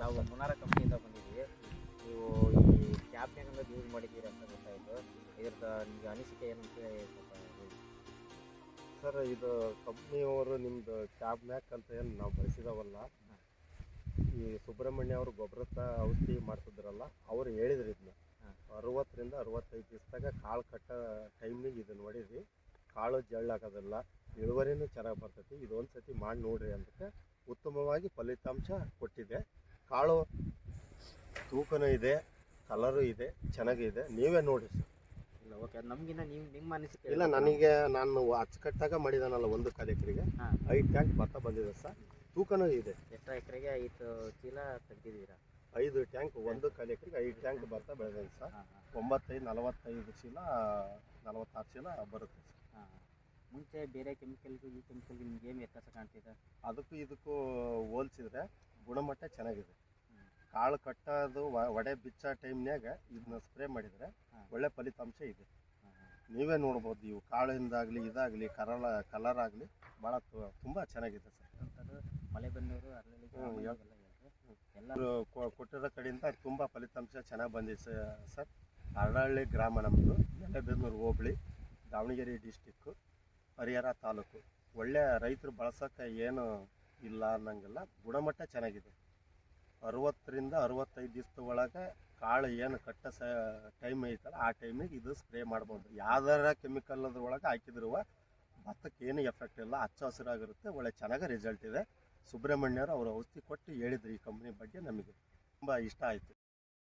ನಾವು ಮುನಾರ ಕಂಪ್ನಿಯಿಂದ ಬಂದಿದ್ದೀವಿ. ನೀವು ಈ ಕ್ಯಾಬ್ನಾಗ ಯೂಸ್ ಮಾಡಿದ್ದೀರಿ ಅಂತ ಗೊತ್ತಾಯಿತು. ಇದ್ರದ್ದು ನಿಮಗೆ ಅನಿಸಿಕೆ ಏನಂತ ಸ್ವಲ್ಪ ಹೇಳಿ. ಸರ್, ಇದು ಕಂಪ್ನಿಯವರು ನಿಮ್ಮದು ಕ್ಯಾಬ್ ಮ್ಯಾಕ್ ಅಂತ ಏನು ನಾವು ಬಳಸಿದವಲ್ಲ, ಈ ಸುಬ್ರಹ್ಮಣ್ಯ ಅವರು ಗೊಬ್ಬರದ ಔಷಧಿ ಮಾಡ್ತಿದ್ರಲ್ಲ, ಅವರು ಹೇಳಿದ್ರು ಇದನ್ನ 60ರಿಂದ 65 ದಿವಸದಾಗ ಕಾಳು ಕಟ್ಟೋ ಟೈಮಿಗೆ ಇದನ್ನು ಹೊಡೀರಿ, ಕಾಳು ಜಳ್ಳಾಗೋದಿಲ್ಲ, ಇಳುವರಿನೂ ಚೆನ್ನಾಗಿ ಬರ್ತೈತಿ, ಇದೊಂದು ಸತಿ ಮಾಡಿ ನೋಡ್ರಿ ಅಂತ ಉತ್ತಮವಾಗಿ ಫಲಿತಾಂಶ ಕೊಟ್ಟಿದೆ. ಕಾಳು ತೂಕನೂ ಇದೆ, ಕಲರು ಇದೆ, ಚೆನ್ನಾಗಿದೆ. ನೀವೇ ನೋಡಿ ಸರ್. ಇಲ್ಲ, ಓಕೆ. ನಮಗಿನ್ನ ನಿಮ್ಮ ಅನಿಸಿಕೆ ಇಲ್ಲ, ನಾನು ಅಚ್ಚುಕಟ್ಟಾಗ ಮಾಡಿದಾನಲ್ಲ 1 ಕಾಲು ಎಕರೆಗೆ 5 ಟ್ಯಾಂಕ್ ಭತ್ತ ಬಂದಿದೆ ಸರ್. ತೂಕನೂ ಇದೆ. ಎಷ್ಟು ಎಕರೆಗೆ 5 ಚೀಲ ತೆಗ್ದಿದ್ದೀರಾ? 5 ಟ್ಯಾಂಕ್ 1 ಕಾಲು ಎಕರೆಗೆ 5 ಟ್ಯಾಂಕ್ ಭತ್ತ ಬೆಳೆದಿದೆ ಸರ್. 45 ಚೀಲ 46 ಚೀಲ ಬರುತ್ತೆ ಸರ್. ಮುಂಚೆ ಬೇರೆ ಕೆಮಿಕಲ್ಗೂ ಈ ಕೆಮಿಕಲ್ಗೂ ನಿಮ್ಗೆ ಏನು ವ್ಯತ್ಯಾಸ ಕಾಣ್ತಿದೆ? ಅದಕ್ಕೂ ಇದಕ್ಕೂ ಹೋಲಿಸಿದ್ರೆ ಗುಣಮಟ್ಟ ಚೆನ್ನಾಗಿದೆ. ಕಾಳು ಕಟ್ಟೋದು ಒಡೆ ಬಿಚ್ಚ ಟೈಮ್ನಾಗ ಇದನ್ನ ಸ್ಪ್ರೇ ಮಾಡಿದರೆ ಒಳ್ಳೆ ಫಲಿತಾಂಶ ಇದೆ. ನೀವೇ ನೋಡ್ಬೋದು. ಇವು ಕಾಳಿಂದಾಗಲಿ ಇದಾಗಲಿ ಕಲರ್ ಆಗಲಿ ಭಾಳ ತುಂಬ ಚೆನ್ನಾಗಿದೆ ಸರ್. ಮಲೆಬೆನ್ನೂರು, ಅರಳಳ್ಳಿ ಎಲ್ಲರೂ ಕೊಟ್ಟಿರೋ ಕಡೆಯಿಂದ ತುಂಬ ಫಲಿತಾಂಶ ಚೆನ್ನಾಗಿ ಬಂದಿದೆ ಸರ್. ಅರಳಳ್ಳಿ ಗ್ರಾಮ ನಮ್ಮದು, ಮಲೆಬೆನ್ನೂರು ಹೋಬಳಿ, ದಾವಣಗೆರೆ ಡಿಸ್ಟಿಕ್ಕು, ಹರಿಹರ ತಾಲೂಕು. ಒಳ್ಳೆಯ ರೈತರು ಬಳಸೋಕ್ಕೆ ಏನು ಇಲ್ಲ ಅನ್ನಂಗಿಲ್ಲ. ಗುಣಮಟ್ಟ ಚೆನ್ನಾಗಿದೆ. 60ರಿಂದ 65 ದಿವಸದ ಒಳಗೆ ಕಾಳು ಏನು ಕಟ್ಟ ಟೈಮ್ ಐತಲ್ಲ, ಆ ಟೈಮಿಗೆ ಇದು ಸ್ಪ್ರೇ ಮಾಡ್ಬೋದು. ಯಾವ್ದಾರ ಕೆಮಿಕಲ್ ಅದ್ರೊಳಗೆ ಹಾಕಿದ್ರು ಭತ್ತಕ್ಕೆ ಏನು ಎಫೆಕ್ಟ್ ಇಲ್ಲ, ಹಚ್ಚ ಹಸಿರಾಗಿರುತ್ತೆ. ಒಳ್ಳೆ ಚೆನ್ನಾಗಿ ರಿಸಲ್ಟ್ ಇದೆ. ಸುಬ್ರಹ್ಮಣ್ಯರು ಅವರು ಔಷಧಿ ಕೊಟ್ಟು ಹೇಳಿದ್ರು ಈ ಕಂಪ್ನಿ ಬಗ್ಗೆ. ನಮಗೆ ತುಂಬ ಇಷ್ಟ ಆಯಿತು.